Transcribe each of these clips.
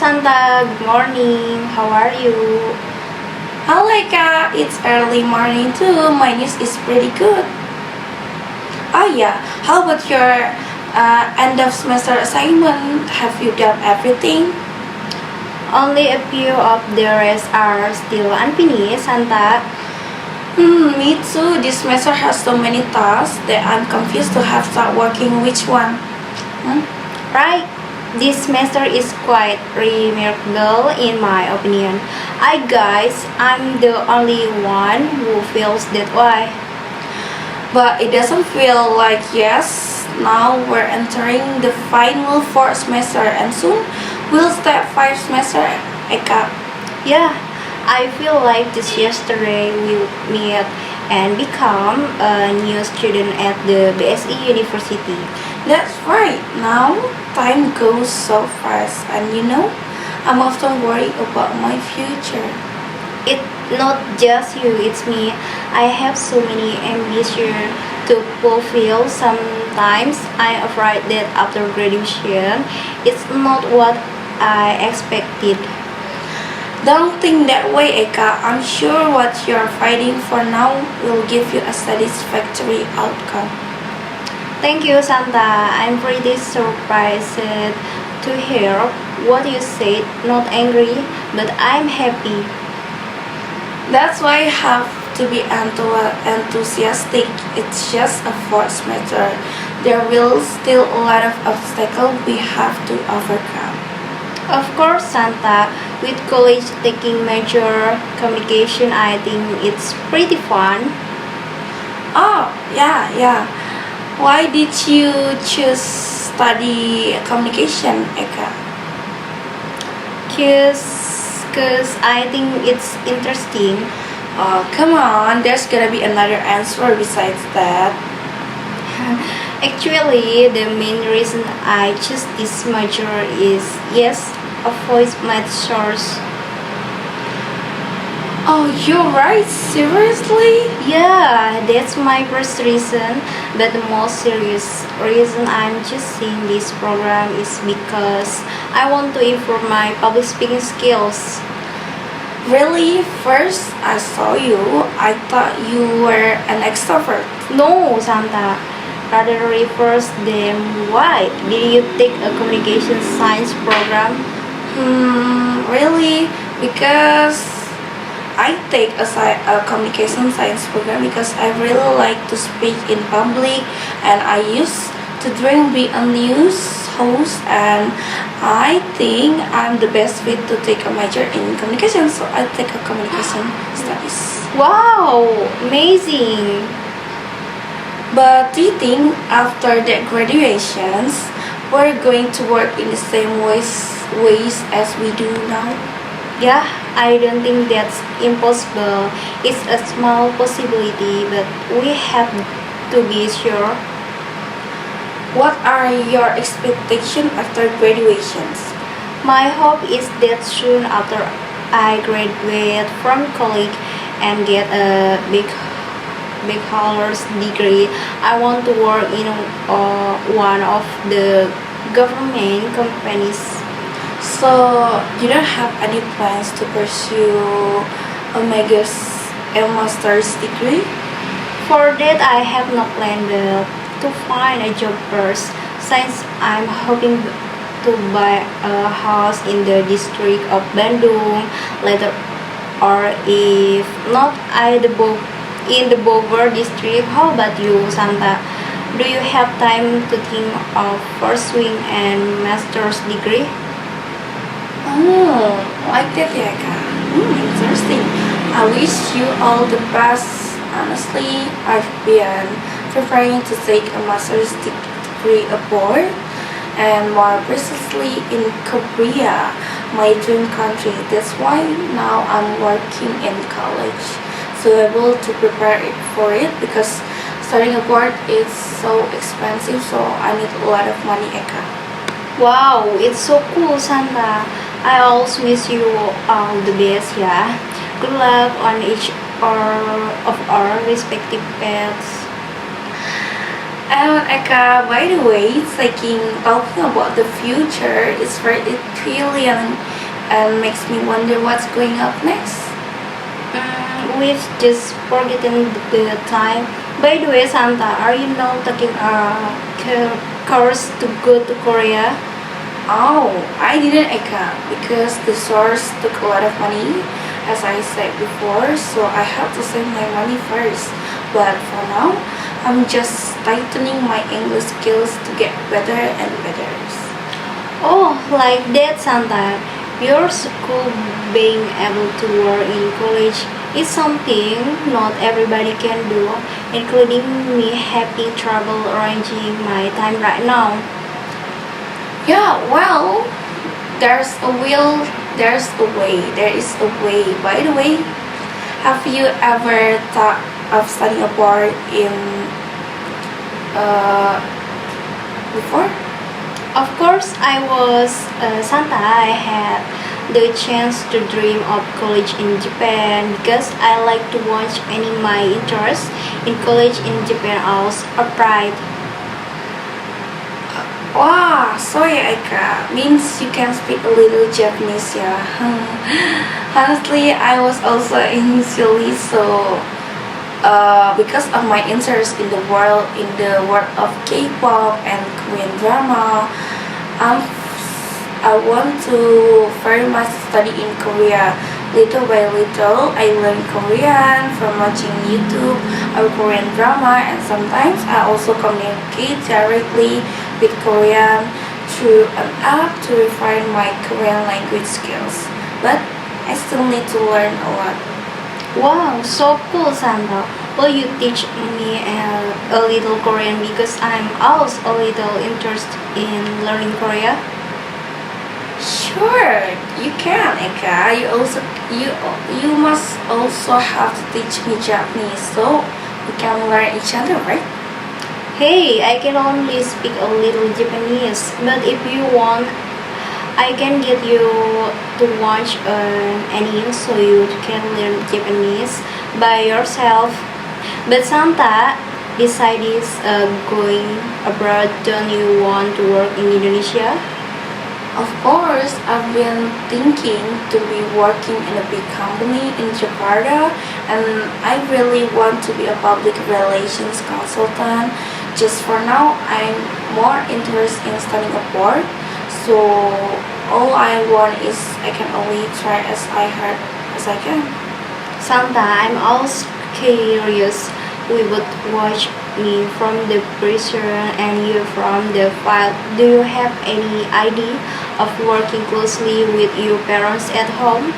Santa, good morning. How are you? Hello, Eka. It's early morning too. My news is pretty good. Oh yeah, how about your end of semester assignment? Have you done everything? Only a few of the rest are still unfinished, Santa. Me too. This semester has so many tasks that I'm confused to have start working which one. Hmm? Right? This semester is quite remarkable in my opinion. I guess I'm the only one who feels that way. But it doesn't feel like yes. Now we're entering the final fourth semester and soon we'll start five semester. Eka. Yeah, I feel like this yesterday we meet and become a new student at the BSE University. That's right. Now time goes so fast, and I'm often worried about my future. It's not just you, it's me. I have so many ambitions to fulfill. Sometimes I'm afraid that after graduation, it's not what I expected. Don't think that way, Eka. I'm sure what you're fighting for now will give you a satisfactory outcome. Thank you, Santa. I'm pretty surprised to hear what you said. Not angry, but I'm happy. That's why I have to be enthusiastic. It's just a fourth semester. There will still a lot of obstacles we have to overcome. Of course, Santa, with college taking major communication, I think it's pretty fun. Oh, yeah. Why did you choose study communication, Eka? Cause I think it's interesting. Oh, come on. There's gotta be another answer besides that. Actually, the main reason I choose this major is yes, avoid math source. Oh, you're right. Seriously? Yeah, that's my first reason. But the most serious reason I'm choosing this program is because I want to improve my public speaking skills. Really? First, I saw you. I thought you were an extrovert. No, Santa. Rather reverse them. Why? Did you take a communication science program? Really? Because I take a communication science program because I really like to speak in public, and I used to dream being a news host, and I think I'm the best fit to take a major in communication, so I take a communication studies. Wow, amazing. But do you think after the graduations we're going to work in the same ways as we do now? Yeah, I don't think that's impossible. It's a small possibility, but we have to be sure. What are your expectations after graduations? My hope is that soon after I graduate from college and get a big honors degree, I want to work in one of the government companies. So you don't have any plans to pursue a master's degree? For that, I have no plan but to find a job first, since I'm hoping to buy a house in the district of Bandung later, or if not, in the Bogor district. How about you, Santa? Do you have time to think of pursuing a master's degree? Oh, like that, yeah, Kak. Interesting. I wish you all the best. Honestly, I've been preparing to take a master's degree abroad, and more precisely in Korea, my dream country. That's why now I'm working in college, so able to prepare it for it because studying abroad is so expensive. So I need a lot of money, Eka. Wow, it's so cool, Santa. I also wish you all the best, yeah. Good luck on each of our respective paths. And Eka, by the way, talking about the future is very thrilling and makes me wonder what's going up next. We've just forgotten the time. By the way, Santa, are you now taking a course to go to Korea? Oh, I didn't Eka because the source took a lot of money, as I said before, so I have to save my money first. But for now, I'm just tightening my English skills to get better and better. Oh, like that, Santa. Your school being able to work in college is something not everybody can do, including me having trouble arranging my time right now. Yeah, well, there's a will, there's a way, there is a way. By the way, have you ever thought of studying abroad in before? Of course, I was Santa. I had the chance to dream of college in Japan because I like to watch anime. My interest in college in Japan was upright. Wow, sorry Aika, means you can speak a little Japanese, yeah. Honestly, I was also initially so because of my interest in the world of K-pop and Korean drama, um, I want to very much study in Korea. Little by little, I learn Korean from watching YouTube or Korean drama, and sometimes I also communicate directly with Korean through an app to refine my Korean language skills. But I still need to learn a lot. Wow, so cool, Santa. Will you teach me a little Korean because I'm also a little interested in learning Korea? Sure, you can, Eka. You must also have to teach me Japanese so we can learn each other, right? Hey, I can only speak a little Japanese, but if you want, I can get you to watch an anime so you can learn Japanese by yourself. But Santa, besides going abroad, don't you want to work in Indonesia? Of course, I've been thinking to be working in a big company in Jakarta, and I really want to be a public relations consultant. Just for now, I'm more interested in studying abroad, so all I want is I can only try as hard as I can. Santa, I'm also curious. We would watch me from the prison and you from the file. Do you have any idea of working closely with your parents at home?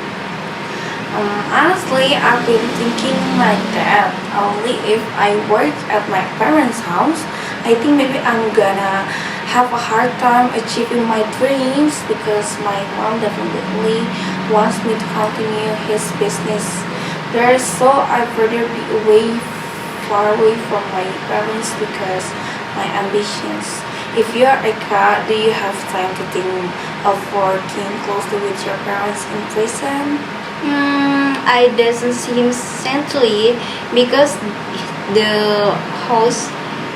Honestly, I've been thinking like that. Only if I work at my parents' house, I think maybe I'm gonna have a hard time achieving my dreams because my mom definitely wants me to continue his business there. So I'd rather be far away from my parents because my ambitions. If you're a cat, do you have time to think of working closely with your parents in prison? I doesn't seem saintly because the house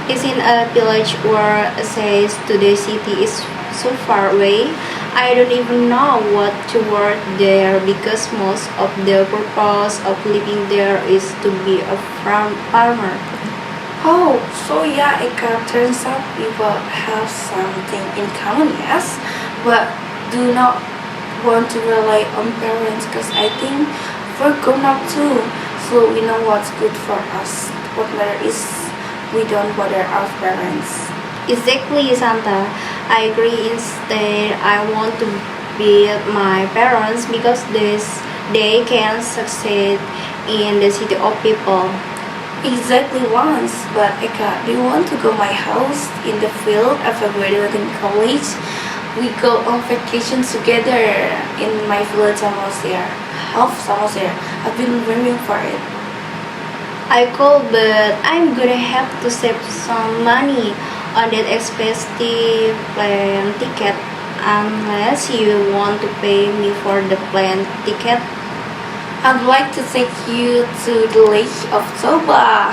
is in a village where access to the city is so far away. I don't even know what to work there because most of the purpose of living there is to be a farmer. Oh, so yeah, it turns out we will have something in common, yes, but do not want to rely on parents because I think we're grown up too, so we know what's good for us. What matters is we don't bother our parents. Exactly, Santa. I agree. Instead, I want to be my parents because they can succeed in the city of people. Exactly once, but Eka, do you want to go my house in the field after graduating college? We go on vacation together in my village Samosir. Half Samosir. I've been dreaming for it. I could, but I'm gonna have to save some money on that expensive plane ticket unless you want to pay me for the plane ticket. I'd like to take you to the Lake of Toba.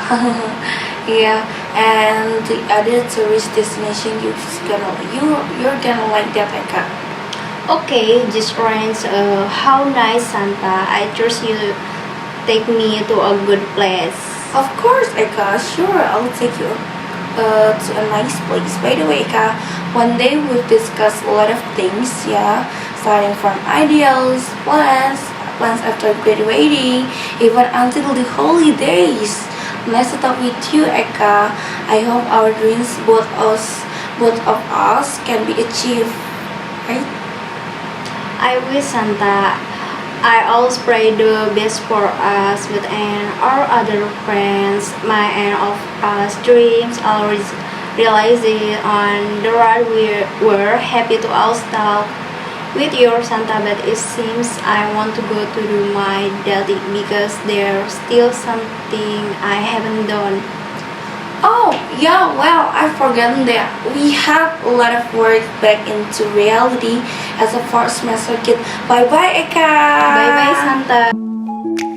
Yeah, and the other tourist destination you're gonna like that, Eka. Okay, just arrange. How nice, Santa. I trust you take me to a good place. Of course, Eka. Sure, I'll take you to a nice place. By the way, Eka, one day we've discussed a lot of things, yeah, starting from ideals, plans after graduating, even until the holidays. Nice to talk with you, Eka. I hope our dreams, both of us, can be achieved, right? I wish, Santa. I always pray the best for us with and our other friends. My and of us dreams always realize it on the road we're happy to all talk with your Santa, but it seems I want to go to do my daddy because there's still something I haven't done. Oh, yeah, well, I've forgotten that we have a lot of work back into reality as a fourth semester kid. Bye bye, Eka. Bye bye, Santa.